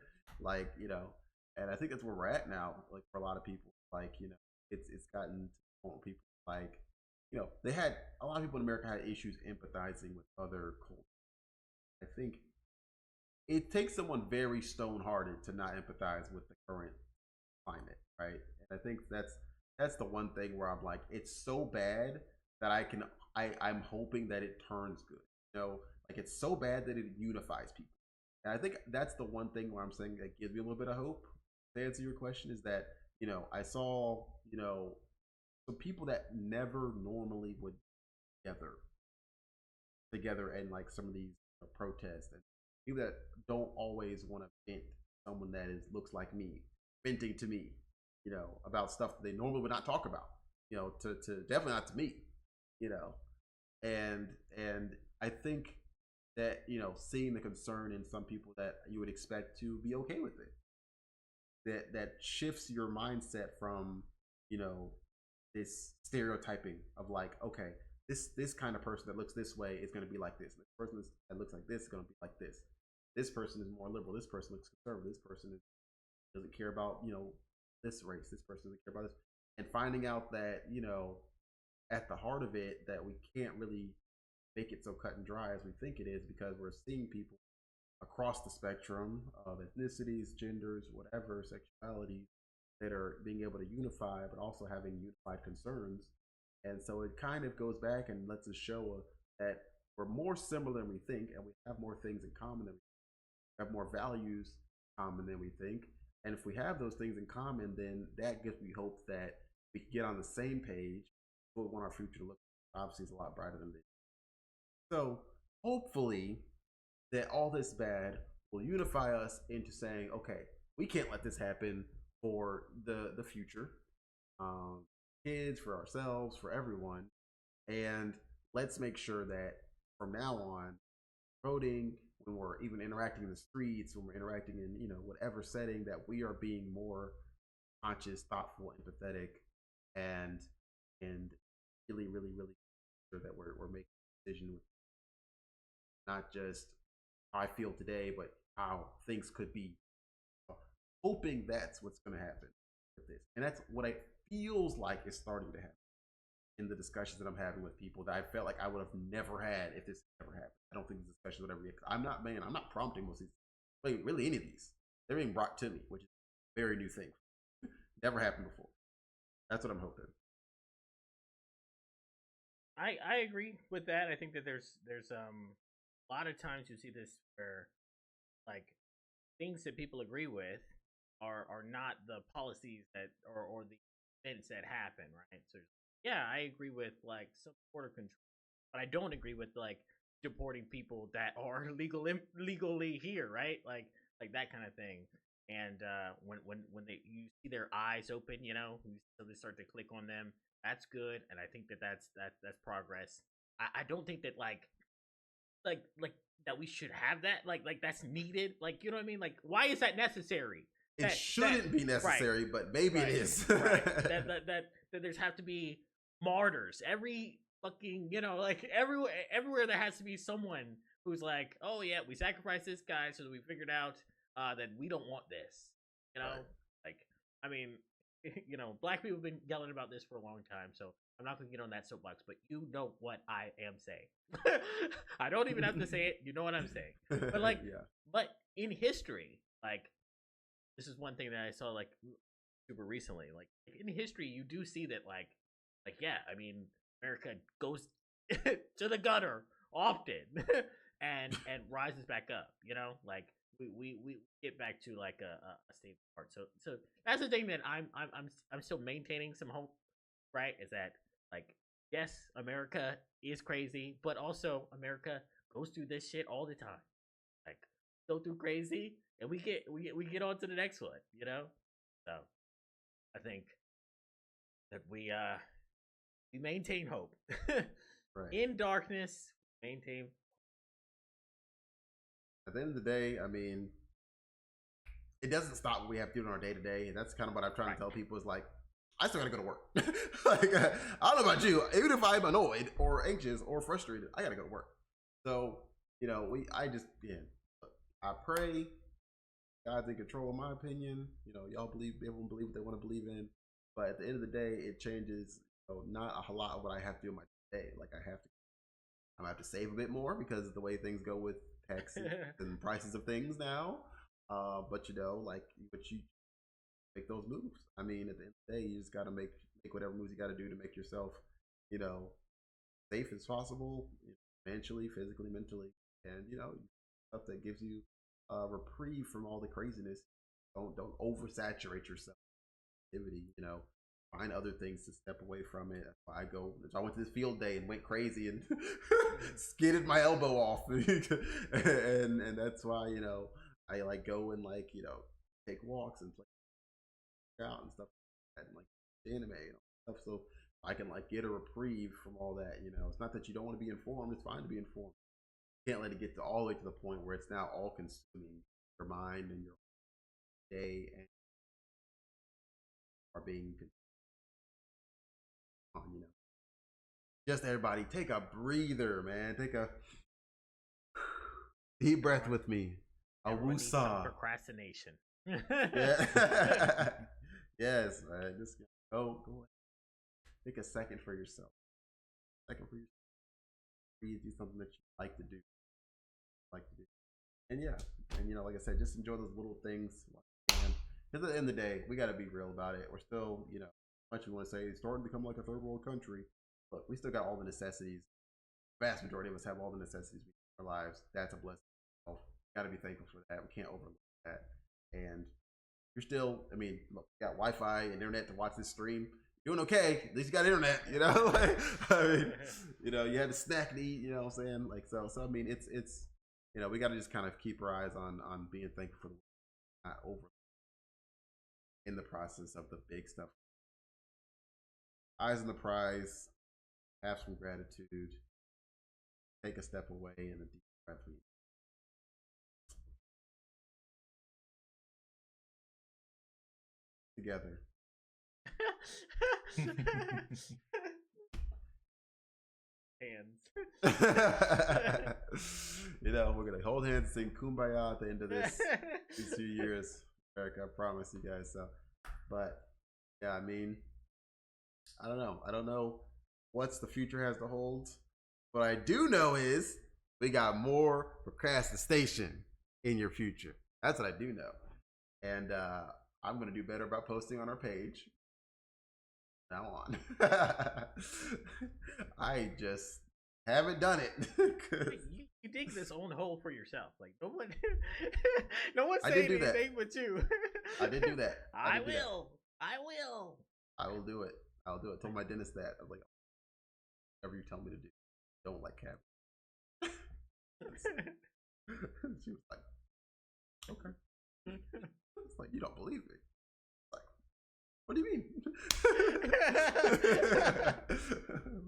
And I think that's where we're at now. For a lot of people, it's gotten to people they had a lot of people in America had issues empathizing with other cultures. I think it takes someone very stone-hearted to not empathize with the current climate, right? And I think that's the one thing where I'm it's so bad that I'm hoping that it turns good. It's so bad that it unifies people. And I think that's the one thing where I'm saying that gives me a little bit of hope. To answer your question, is that I saw some people that never normally would gather together and like some of these protests, and people that don't always want to vent someone that looks like me venting to me, about stuff that they normally would not talk about, to definitely not to me, you know, and I think that seeing the concern in some people that you would expect to be okay with it, that shifts your mindset from this stereotyping of like, okay, this kind of person that looks this way is going to be like this person that looks like this is going to be like this person is more liberal, this person looks conservative, this person doesn't care about this race, this person doesn't care about this, and finding out that at the heart of it that we can't really make it so cut and dry as we think it is, because we're seeing people across the spectrum of ethnicities, genders, whatever, sexuality, that are being able to unify, but also having unified concerns. And so it kind of goes back and lets us show that we're more similar than we think, and we have more things in common than we have more values in common than we think. And if we have those things in common, then that gives me hope that we can get on the same page. What we want our future to look like. Obviously, it's a lot brighter than this. So hopefully, that all this bad will unify us into saying, okay, we can't let this happen for the future, kids, for ourselves, for everyone, and let's make sure that from now on, voting, when we're even interacting in the streets, when we're interacting in whatever setting, that we are being more conscious, thoughtful, empathetic, and really, really, really sure that we're making a decision with not just how I feel today, but how things could be. Hoping that's what's going to happen with this, and that's what it feels like is starting to happen in the discussions that I'm having with people that I felt like I would have never had if this never happened. I don't think this discussion would ever get. I'm not prompting most of these, really any of these. They're being brought to me, which is a very new thing. Never happened before. That's what I'm hoping. I agree with that. I think that there's a lot of times you see this where like things that people agree with are not the policies that or the events that happen, right? So yeah, I agree with like some border control, but I don't agree with like deporting people that are legally here, right? Like that kind of thing. And when they you see their eyes open, so they start to click on them. That's good, and I think that's progress. I don't think that like that we should have that like that's needed. Like you know what I mean? Like why is that necessary? It shouldn't be necessary, right, but maybe right, it is. right. That there's have to be martyrs. Every fucking like everywhere there has to be someone who's like, oh yeah, we sacrificed this guy so that we figured out that we don't want this. Right. Like I mean, black people have been yelling about this for a long time, so I'm not gonna get on that soapbox. But you know what I am saying. I don't even have to say it. You know what I'm saying. But like, yeah. but in history, like this is one thing that I saw like super recently. Like in history, you do see that like yeah, I mean America goes to the gutter often and rises back up. Like we get back to like a stable part. So that's the thing that I'm still maintaining some hope. Right? Is that like yes, America is crazy, but also America goes through this shit all the time. Like go through crazy, and we get on to the next one. So I think that we maintain hope Right. in darkness. Maintain. At the end of the day, I mean, it doesn't stop what we have to do in our day to day, and that's kind of what I'm trying Right. to tell people is like, I still gotta go to work. Like, I don't know about you, even if I'm annoyed or anxious or frustrated, I gotta go to work. So, I pray. God's in control, in my opinion. Everyone believe what they want to believe in, but at the end of the day, it changes. Not a whole lot of what I have to do in my day. Like I have to save a bit more because of the way things go with taxes and prices of things now. But but you make those moves. I mean, at the end of the day, you just got to make whatever moves you got to do to make yourself, you know, safe as possible, financially, physically, mentally, and stuff that gives you reprieve from all the craziness. Don't oversaturate yourself with activity. find other things to step away from it. That's why I go. So I went to this field day and went crazy and skidded my elbow off, and that's why I like go and like take walks and play out and stuff like that, and like anime and stuff, so I can like get a reprieve from all that. It's not that you don't want to be informed. It's fine to be informed. You can't let it get to all the way to the point where it's now all consuming your mind and your day and are being just everybody take a breather, man. Take a deep breath with me. A woosah. Procrastination. Yeah. Yes, man. Just go ahead. Take a second for yourself. Second for yourself. Breathe, do something that you like to do. And yeah, and like I said, just enjoy those little things. Because at the end of the day, we got to be real about it. We're still, much we want to say it's starting to become like a third world country. Look, we still got all the necessities. The vast majority of us have all the necessities in our lives. That's a blessing. Got to be thankful for that. We can't overlook that. And you're still, look, you got Wi-Fi and internet to watch this stream. You're doing okay. At least you got internet, you had a snack to eat, what I'm saying? Like, so it's we got to just kind of keep our eyes on being thankful for the not over in the process of the big stuff. Eyes on the prize, have some gratitude, take a step away and a deep breath. Together. Hands. We're gonna hold hands and sing Kumbaya at the end of these 2 years, Eric. I promise you guys. So, but yeah, I don't know. I don't know what's the future has to hold. What I do know is we got more procrastination in your future. That's what I do know, and I'm gonna do better about posting on our page. Now on. I just haven't done it. You dig this own hole for yourself. Like no one's saying anything but you. I did do that. I will do it. I'll do it. I told my dentist that. I was like, whatever you tell me to do, don't like cavities. She was like, okay. It's like, you don't believe me. Like, what do you mean? What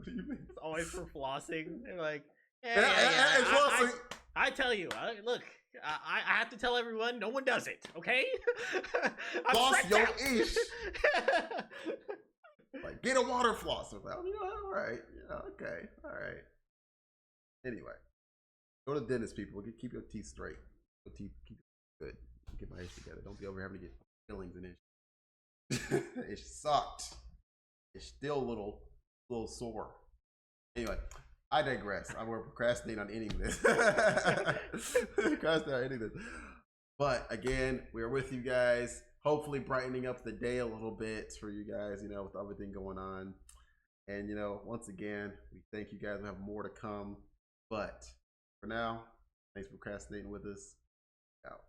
do you mean? It's always for flossing. They're like, flossing. I tell you, look, I have to tell everyone, no one does it, okay? Floss your ish. Like, get a water flosser. All right. Yeah, okay. All right. Anyway, go to the dentist, people. Keep your teeth straight. Keep it good. Get my ish together. Don't be over having to get fillings and ish. It sucked. It's still a little sore. Anyway, I digress. I'm going to procrastinate on ending this. But again, we're with you guys. Hopefully brightening up the day a little bit for you guys, with everything going on. And, once again, we thank you guys. We have more to come. But for now, thanks for procrastinating with us. Out.